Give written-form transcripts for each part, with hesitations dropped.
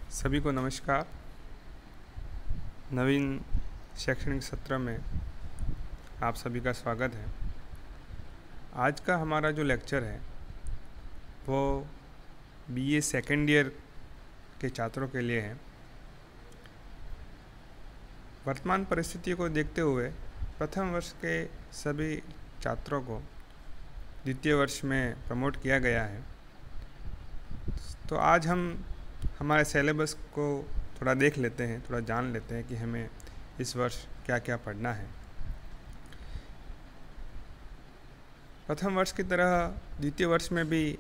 सभी को नमस्कार। नवीन शैक्षणिक सत्र में आप सभी का स्वागत है। आज का हमारा जो लेक्चर है वो बीए सेकेंड ईयर के छात्रों के लिए है। वर्तमान परिस्थितियों को देखते हुए प्रथम वर्ष के सभी छात्रों को द्वितीय वर्ष में प्रमोट किया गया है। तो आज हम हमारे सिलेबस को थोड़ा देख लेते हैं, थोड़ा जान लेते हैं कि हमें इस वर्ष क्या क्या पढ़ना है। प्रथम वर्ष की तरह द्वितीय वर्ष में भी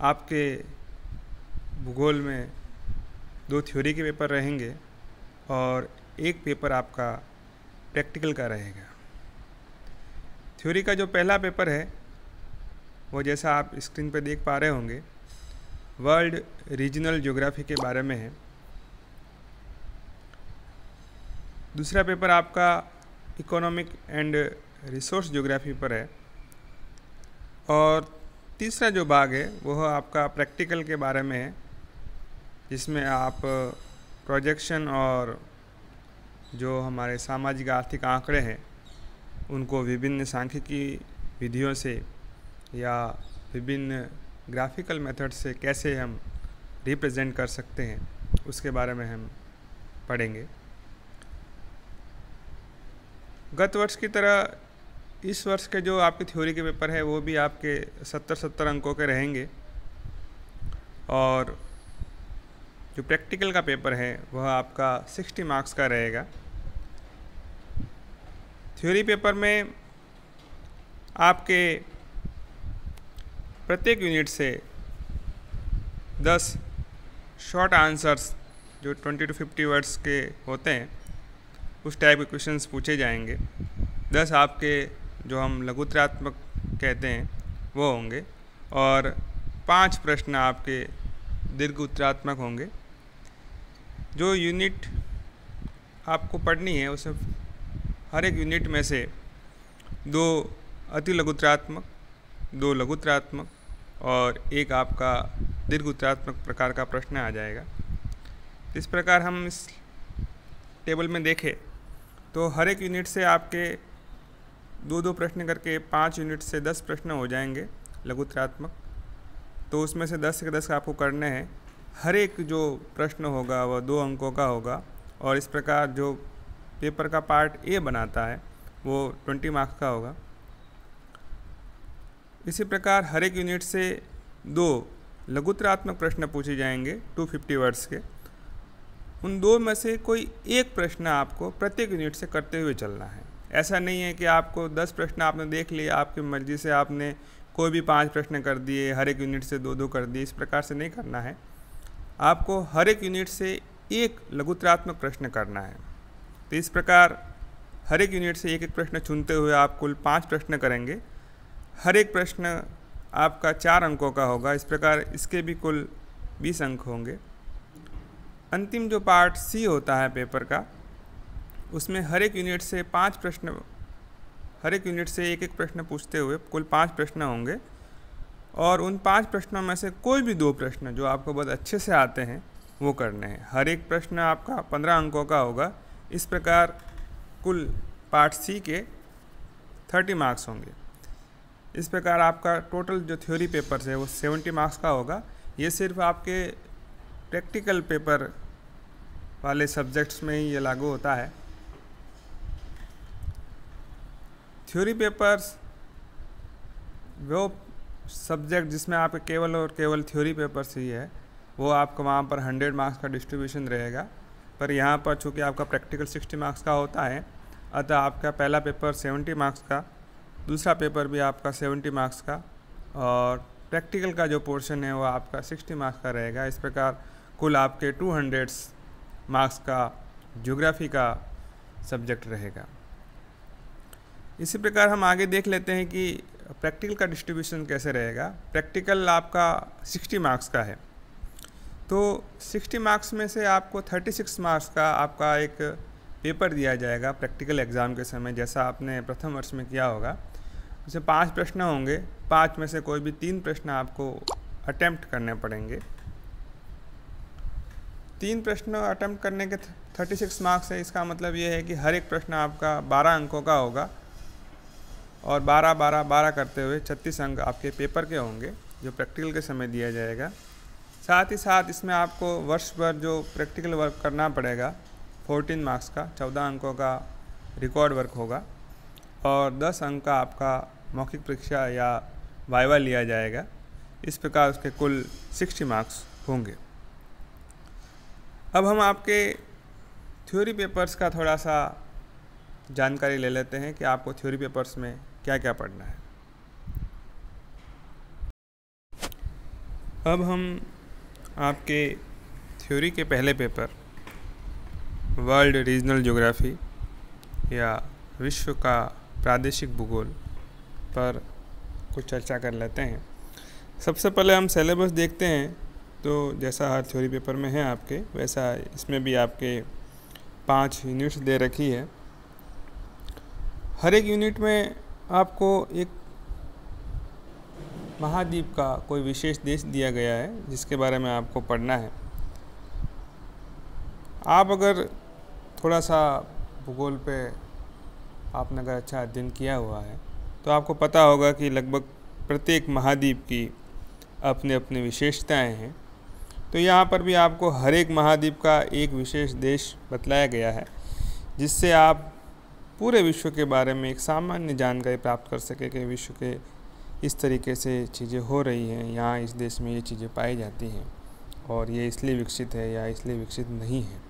आपके भूगोल में 2 थ्योरी के पेपर रहेंगे और एक पेपर आपका प्रैक्टिकल का रहेगा। थ्योरी का जो पहला पेपर है वो जैसा आप स्क्रीन पर देख पा रहे होंगे, वर्ल्ड रीजनल ज्योग्राफी के बारे में है। दूसरा पेपर आपका इकोनॉमिक एंड रिसोर्स ज्योग्राफी पर है और तीसरा जो भाग है वह आपका प्रैक्टिकल के बारे में है, जिसमें आप प्रोजेक्शन और जो हमारे सामाजिक आर्थिक आंकड़े हैं उनको विभिन्न सांख्यिकी विधियों से या विभिन्न ग्राफिकल मेथड से कैसे हम रिप्रेजेंट कर सकते हैं उसके बारे में हम पढ़ेंगे। गत वर्ष की तरह इस वर्ष के जो आपके थ्योरी के पेपर है वो भी आपके 70 अंकों के रहेंगे और जो प्रैक्टिकल का पेपर है वह आपका 60 मार्क्स का रहेगा। थ्योरी पेपर में आपके प्रत्येक यूनिट से 10 शॉर्ट आंसर्स जो 20 to 50 वर्ड्स के होते हैं उस टाइप के क्वेश्चंस पूछे जाएंगे। 10 आपके जो हम लघुत्तरात्मक कहते हैं वो होंगे और 5 प्रश्न आपके दीर्घ उत्तरात्मक होंगे। जो यूनिट आपको पढ़नी है उसमें हर एक यूनिट में से 2 अति लघुत्तरात्मक, 2 लघुत्तरात्मक और एक आपका दीर्घ उत्तरात्मक प्रकार का प्रश्न आ जाएगा। इस प्रकार हम इस टेबल में देखें तो हर एक यूनिट से आपके 2-2 प्रश्न करके 5 यूनिट से 10 प्रश्न हो जाएंगे लघुत्तरात्मक। तो उसमें से 10 से 10 आपको करने हैं। हर एक जो प्रश्न होगा वह 2 अंकों का होगा और इस प्रकार जो पेपर का पार्ट ए बनाता है वो 20 मार्क्स का होगा। इसी प्रकार हर एक यूनिट से 2 लघुत्तरात्मक प्रश्न पूछे जाएंगे 250 वर्ड्स के। उन 2 में से कोई एक प्रश्न आपको प्रत्येक यूनिट से करते हुए चलना है। ऐसा नहीं है कि आपको 10 प्रश्न आपने देख लिए, आपकी मर्ज़ी से आपने कोई भी 5 प्रश्न कर दिए, हर एक यूनिट से 2-2 कर दिए। इस प्रकार से नहीं करना है। आपको हर एक यूनिट से एक लघुत्तरात्मक प्रश्न करना है। तो इस प्रकार हर एक यूनिट से एक प्रश्न चुनते हुए आप कुल 5 प्रश्न करेंगे। हर एक प्रश्न आपका 4 अंकों का होगा। इस प्रकार इसके भी कुल 20 अंक होंगे। अंतिम जो पार्ट सी होता है पेपर का, उसमें हर एक यूनिट से 5 प्रश्न, हर एक यूनिट से एक प्रश्न पूछते हुए कुल 5 प्रश्न होंगे और उन 5 प्रश्नों में से कोई भी 2 प्रश्न जो आपको बहुत अच्छे से आते हैं वो करने हैं। हर एक प्रश्न आपका 15 अंकों का होगा। इस प्रकार कुल पार्ट सी के 30 मार्क्स होंगे। इस प्रकार आपका टोटल जो थ्योरी पेपर्स है वो 70 मार्क्स का होगा। ये सिर्फ आपके प्रैक्टिकल पेपर वाले सब्जेक्ट्स में ही ये लागू होता है। थ्योरी पेपर्स वो सब्जेक्ट जिसमें आपके केवल और केवल थ्योरी पेपर्स ही है, वो आपका वहाँ पर 100 मार्क्स का डिस्ट्रीब्यूशन रहेगा। पर यहाँ पर चूँकि आपका प्रैक्टिकल 60 मार्क्स का होता है, अतः आपका पहला पेपर 70 मार्क्स का, दूसरा पेपर भी आपका 70 मार्क्स का और प्रैक्टिकल का जो पोर्शन है वो आपका 60 मार्क्स का रहेगा। इस प्रकार कुल आपके 200 मार्क्स का ज्योग्राफी का सब्जेक्ट रहेगा। इसी प्रकार हम आगे देख लेते हैं कि प्रैक्टिकल का डिस्ट्रीब्यूशन कैसे रहेगा। प्रैक्टिकल आपका 60 मार्क्स का है, तो 60 मार्क्स में से आपको 36 मार्क्स का आपका एक पेपर दिया जाएगा प्रैक्टिकल एग्ज़ाम के समय, जैसा आपने प्रथम वर्ष में किया होगा। उसमें 5 प्रश्न होंगे, 5 में से कोई भी 3 प्रश्न आपको अटेम्प्ट करने पड़ेंगे। 3 प्रश्न अटेम्प्ट करने के 36 मार्क्स है। इसका मतलब ये है कि हर एक प्रश्न आपका 12 अंकों का होगा और 12 12 12 करते हुए 36 अंक आपके पेपर के होंगे जो प्रैक्टिकल के समय दिया जाएगा। साथ ही साथ इसमें आपको वर्ष भर जो प्रैक्टिकल वर्क करना पड़ेगा 14 मार्क्स का, 14 अंकों का रिकॉर्ड वर्क होगा और 10 अंक का आपका मौखिक परीक्षा या वाइवा लिया जाएगा। इस प्रकार उसके कुल 60 मार्क्स होंगे। अब हम आपके थ्योरी पेपर्स का थोड़ा सा जानकारी ले लेते हैं कि आपको थ्योरी पेपर्स में क्या क्या पढ़ना है। अब हम आपके थ्योरी के पहले पेपर वर्ल्ड रीजनल ज्योग्राफी या विश्व का प्रादेशिक भूगोल पर कुछ चर्चा कर लेते हैं। सबसे पहले हम सिलेबस देखते हैं। तो जैसा हर थ्योरी पेपर में है आपके, वैसा इसमें भी आपके 5 यूनिट्स दे रखी है। हर एक यूनिट में आपको एक महाद्वीप का कोई विशेष देश दिया गया है जिसके बारे में आपको पढ़ना है। आप अगर थोड़ा सा भूगोल पे आपने अगर अच्छा अध्ययन किया हुआ है तो आपको पता होगा कि लगभग प्रत्येक महाद्वीप की अपनी अपनी विशेषताएं हैं। तो यहाँ पर भी आपको हर एक महाद्वीप का एक विशेष देश बतलाया गया है जिससे आप पूरे विश्व के बारे में एक सामान्य जानकारी प्राप्त कर सके कि विश्व के इस तरीके से चीज़ें हो रही हैं, यहाँ इस देश में ये चीज़ें पाई जाती हैं और ये इसलिए विकसित है या इसलिए विकसित नहीं है।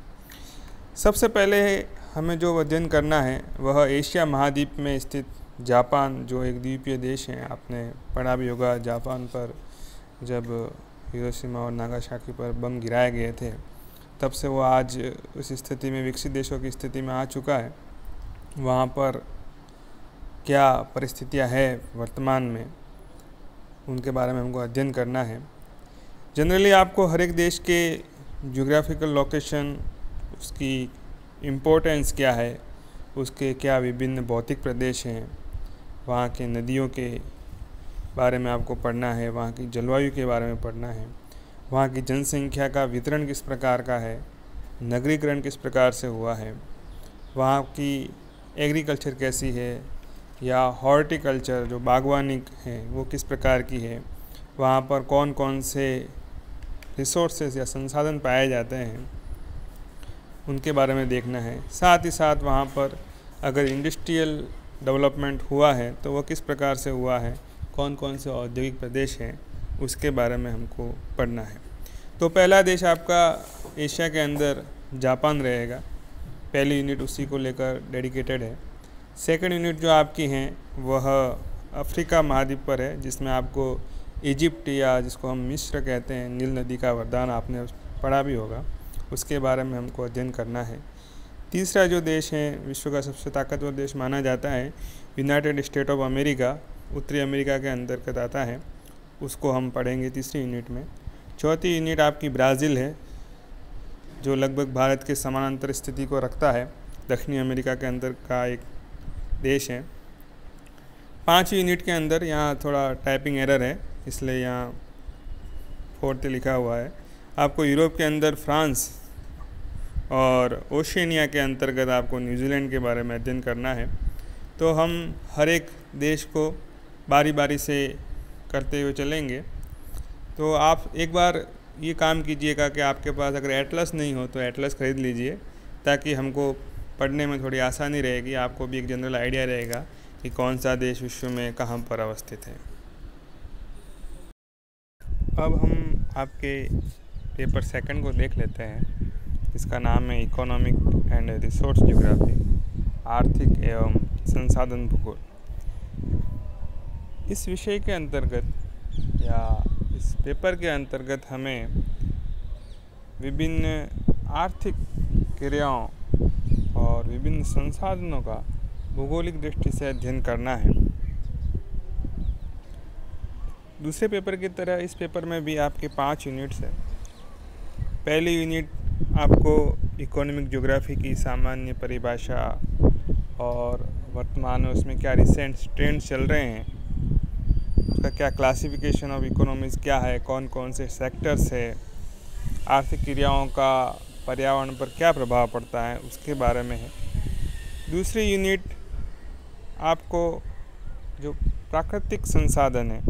सबसे पहले हमें जो अध्ययन करना है वह एशिया महाद्वीप में स्थित जापान, जो एक द्वीपीय देश है। आपने पढ़ा भी होगा जापान पर जब हिरोशिमा और नागासाकी पर बम गिराए गए थे, तब से वो आज उस स्थिति में, विकसित देशों की स्थिति में आ चुका है। वहाँ पर क्या परिस्थितियाँ हैं वर्तमान में, उनके बारे में हमको अध्ययन करना है। जनरली आपको हर एक देश के ज्योग्राफिकल लोकेशन, उसकी इम्पोर्टेंस क्या है, उसके क्या विभिन्न भौतिक प्रदेश हैं, वहाँ के नदियों के बारे में आपको पढ़ना है, वहाँ की जलवायु के बारे में पढ़ना है, वहाँ की जनसंख्या का वितरण किस प्रकार का है, नगरीकरण किस प्रकार से हुआ है, वहाँ की एग्रीकल्चर कैसी है या हॉर्टिकल्चर जो बागवानी है वो किस प्रकार की है, वहाँ पर कौन कौन से रिसोर्सेज या संसाधन पाए जाते हैं, उनके बारे में देखना है। साथ ही साथ वहाँ पर अगर इंडस्ट्रियल डेवलपमेंट हुआ है तो वह किस प्रकार से हुआ है, कौन कौन से औद्योगिक प्रदेश हैं, उसके बारे में हमको पढ़ना है। तो पहला देश आपका एशिया के अंदर जापान रहेगा। पहली यूनिट उसी को लेकर डेडिकेटेड है। सेकंड यूनिट जो आपकी हैं वह अफ्रीका महाद्वीप पर है, जिसमें आपको इजिप्ट या जिसको हम मिस्र कहते हैं, नील नदी का वरदान आपने पढ़ा भी होगा, उसके बारे में हमको अध्ययन करना है। तीसरा जो देश है, विश्व का सबसे ताकतवर देश माना जाता है, यूनाइटेड स्टेट ऑफ अमेरिका, उत्तरी अमेरिका के अंतर्गत आता है, उसको हम पढ़ेंगे तीसरी यूनिट में। चौथी यूनिट आपकी ब्राज़ील है, जो लगभग भारत के समानांतर स्थिति को रखता है, दक्षिणी अमेरिका के अंदर का एक देश है। पाँचवीं यूनिट के अंदर यहाँ थोड़ा टाइपिंग एरर है, इसलिए यहाँ 4th लिखा हुआ है। आपको यूरोप के अंदर फ्रांस और ओशिनिया के अंतर्गत आपको न्यूजीलैंड के बारे में अध्ययन करना है। तो हम हर एक देश को बारी बारी से करते हुए चलेंगे। तो आप एक बार ये काम कीजिएगा कि आपके पास अगर एटलस नहीं हो तो एटलस ख़रीद लीजिए, ताकि हमको पढ़ने में थोड़ी आसानी रहेगी, आपको भी एक जनरल आइडिया रहेगा कि कौन सा देश विश्व में कहाँ पर अवस्थित है। अब हम आपके पेपर सेकंड को देख लेते हैं। इसका नाम है इकोनॉमिक एंड रिसोर्स ज्योग्राफी, आर्थिक एवं संसाधन भूगोल। इस विषय के अंतर्गत या इस पेपर के अंतर्गत हमें विभिन्न आर्थिक क्रियाओं और विभिन्न संसाधनों का भौगोलिक दृष्टि से अध्ययन करना है। दूसरे पेपर की तरह इस पेपर में भी आपके 5 यूनिट्स है। पहली यूनिट आपको इकोनॉमिक ज्योग्राफी की सामान्य परिभाषा और वर्तमान में उसमें क्या रिसेंट ट्रेंड्स चल रहे हैं, उसका क्या क्लासिफिकेशन ऑफ इकोनॉमीज़ क्या है, कौन कौन से सेक्टर्स है, आर्थिक क्रियाओं का पर्यावरण पर क्या प्रभाव पड़ता है उसके बारे में है। दूसरी यूनिट आपको जो प्राकृतिक संसाधन है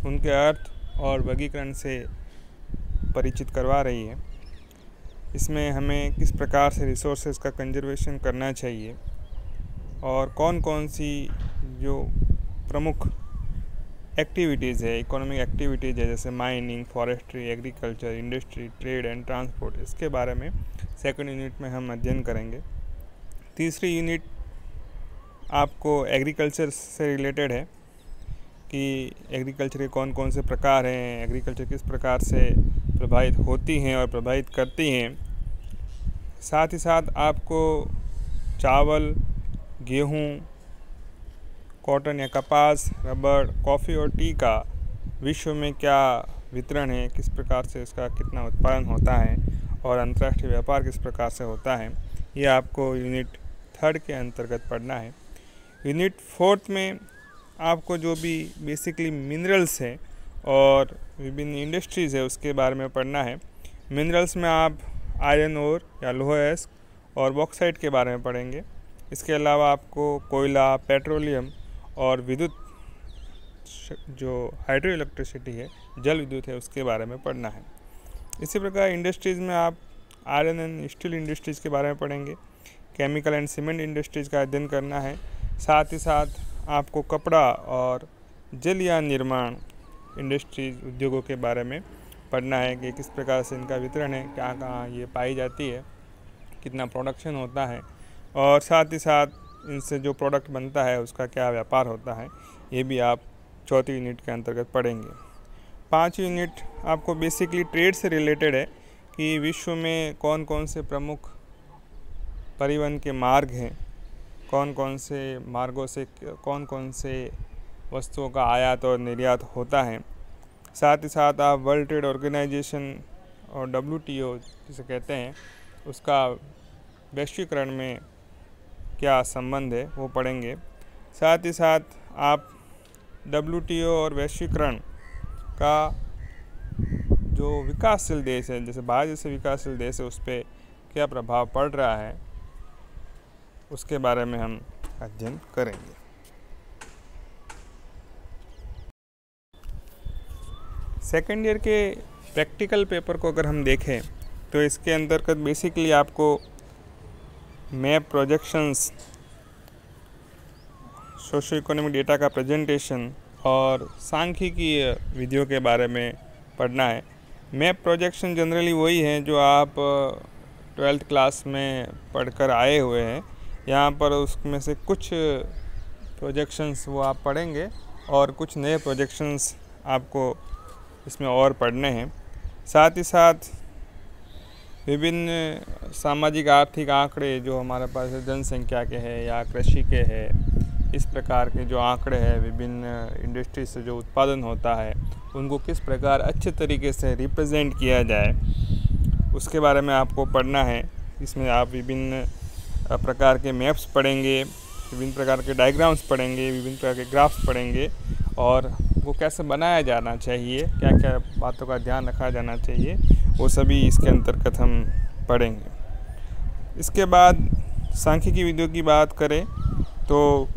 उनके अर्थ और वर्गीकरण से परिचित करवा रही है। इसमें हमें किस प्रकार से रिसोर्सेज का कंजर्वेशन करना चाहिए और कौन कौन सी जो प्रमुख एक्टिविटीज़ है, इकोनॉमिक एक्टिविटीज़ है, जैसे mining, forestry, agriculture, industry, trade and transport, इसके बारे में सेकंड यूनिट में हम अध्ययन करेंगे। तीसरी यूनिट आपको एग्रीकल्चर से रिलेटेड है कि एग्रीकल्चर के कौन कौन से प्रकार हैं, एग्रीकल्चर किस प्रकार से प्रभावित होती हैं और प्रभावित करती हैं। साथ ही साथ आपको चावल, गेहूँ, कॉटन या कपास, रबड़, कॉफ़ी और टी का विश्व में क्या वितरण है, किस प्रकार से इसका कितना उत्पादन होता है और अंतर्राष्ट्रीय व्यापार किस प्रकार से होता है, ये आपको यूनिट 3 के अंतर्गत पढ़ना है। यूनिट 4 में आपको जो भी बेसिकली मिनरल्स है और विभिन्न इंडस्ट्रीज़ है उसके बारे में पढ़ना है। मिनरल्स में आप आयरन ओर या लोहा एस्क और बॉक्साइट के बारे में पढ़ेंगे। इसके अलावा आपको कोयला, पेट्रोलियम और विद्युत जो हाइड्रो इलेक्ट्रिसिटी है, जल विद्युत है, उसके बारे में पढ़ना है। इसी प्रकार इंडस्ट्रीज़ में आप आयरन एंड स्टील इंडस्ट्रीज़ के बारे में पढ़ेंगे। केमिकल एंड सीमेंट इंडस्ट्रीज़ का अध्ययन करना है। साथ ही साथ आपको कपड़ा और जलयान निर्माण इंडस्ट्रीज उद्योगों के बारे में पढ़ना है कि किस प्रकार से इनका वितरण है, क्या कहाँ ये पाई जाती है, कितना प्रोडक्शन होता है और साथ ही साथ इनसे जो प्रोडक्ट बनता है उसका क्या व्यापार होता है, ये भी आप 4थी यूनिट के अंतर्गत पढ़ेंगे। 5 यूनिट आपको बेसिकली ट्रेड से रिलेटेड है कि विश्व में कौन कौन से प्रमुख परिवहन के मार्ग हैं, कौन कौन से मार्गों से कौन कौन से वस्तुओं का आयात और निर्यात होता है। साथ ही साथ आप वर्ल्ड ट्रेड ऑर्गेनाइजेशन और WTO जिसे कहते हैं उसका वैश्वीकरण में क्या संबंध है वो पढ़ेंगे। साथ ही साथ आप WTO और वैश्वीकरण का जो विकासशील देश है, जैसे भारत जैसे विकासशील देश है, उस पर क्या प्रभाव पड़ रहा है उसके बारे में हम अध्ययन करेंगे। सेकेंड ईयर के प्रैक्टिकल पेपर को अगर हम देखें तो इसके अंतर्गत बेसिकली आपको map projections, socio economic data का प्रेजेंटेशन और सांख्यिकीय विधियों के बारे में पढ़ना है। मैप प्रोजेक्शन जनरली वही है जो आप 12th क्लास में पढ़कर आए हुए हैं। यहाँ पर उसमें से कुछ प्रोजेक्शंस वो आप पढ़ेंगे और कुछ नए प्रोजेक्शंस आपको इसमें और पढ़ने हैं। साथ ही साथ विभिन्न सामाजिक आर्थिक आंकड़े जो हमारे पास जनसंख्या के हैं या कृषि के हैं, इस प्रकार के जो आंकड़े हैं, विभिन्न इंडस्ट्री से जो उत्पादन होता है उनको किस प्रकार अच्छे तरीके से रिप्रेजेंट किया जाए उसके बारे में आपको पढ़ना है। इसमें आप विभिन्न प्रकार के मैप्स पढ़ेंगे, विभिन्न प्रकार के डायग्राम्स पढ़ेंगे, विभिन्न प्रकार के ग्राफ्स पढ़ेंगे और वो कैसे बनाया जाना चाहिए, क्या क्या बातों का ध्यान रखा जाना चाहिए, वो सभी इसके अंतर्गत हम पढ़ेंगे। इसके बाद सांख्यिकी विधियों की बात करें तो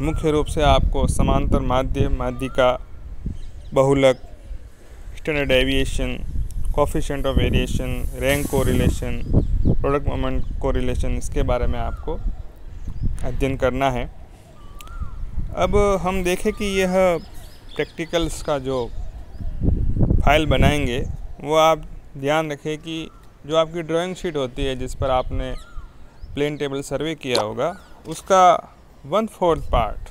मुख्य रूप से आपको समांतर माध्य, माध्यिका, बहुलक, standard deviation, coefficient of variation, rank correlation, product moment correlation, इसके बारे में आपको अध्ययन करना है। अब हम देखें कि यह प्रैक्टिकल्स का जो फाइल बनाएंगे वो आप ध्यान रखें कि जो आपकी ड्राइंग शीट होती है जिस पर आपने प्लेन टेबल सर्वे किया होगा उसका 1/4 पार्ट,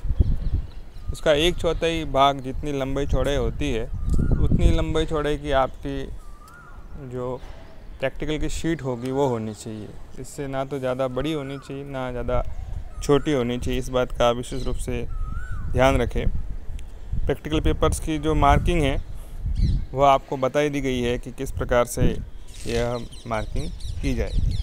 उसका 1/4 भाग जितनी लंबाई चौड़ाई होती है उतनी लंबाई चौड़ाई की आपकी जो प्रैक्टिकल की शीट होगी वो होनी चाहिए। इससे ना तो ज़्यादा बड़ी होनी चाहिए ना ज़्यादा छोटी होनी चाहिए, इस बात का विशेष रूप से ध्यान रखें। प्रैक्टिकल पेपर्स की जो मार्किंग है वो आपको बताई दी गई है कि किस प्रकार से यह मार्किंग की जाएगी।